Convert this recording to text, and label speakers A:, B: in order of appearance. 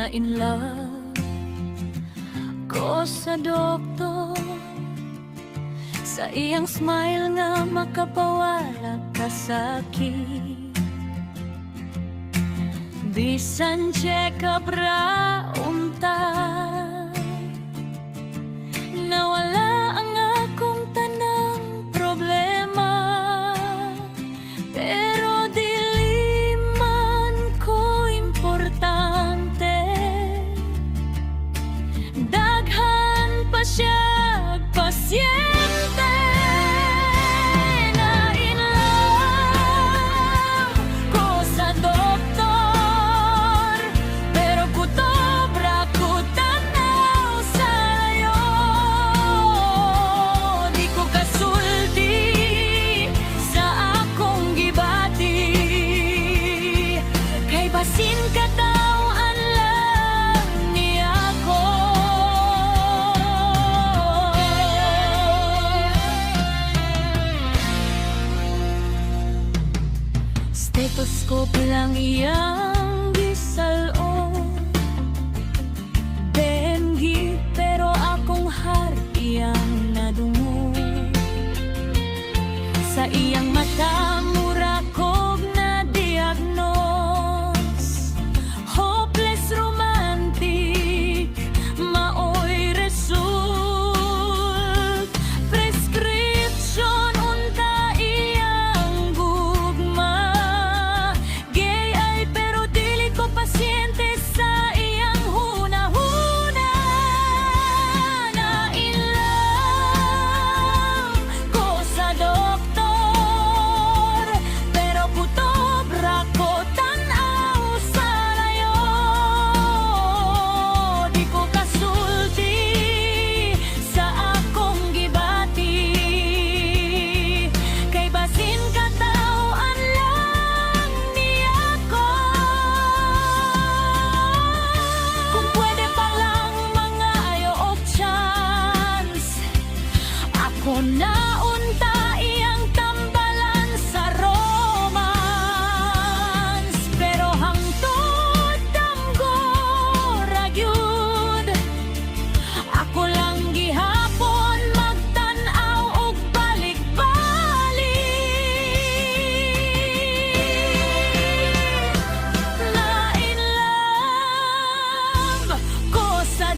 A: na in love ko sa doktor, sa iyang smile nga makapawala ka sakit. Bisan check-up ra unta, nawala ang akong tanang problema. Pero dili man ko importante, daghan pa siya pasyente. Na in love ko sa doktor, pero kutobra ko tanaw sa layo. Di ko kasulti sa akong gibati, kay basin katawan lang niya ko. Stethoscope lang iyang gisalon, dengue pero akong heart iyang nadungo. Sa iyang mata mura kog na diagnose, hopeless romantic maoy result. Prescription unta iyang gugma, gay ay pero dili ko pasyente sa iyang hunahuna. Na in love ko sa doktor, pero kutobra ko tanaw sa layo. Di ko kasulti sa akong gibati, kay basin katawan lang niya ko. Kung pwede pa lang mga ayo og chance, ako na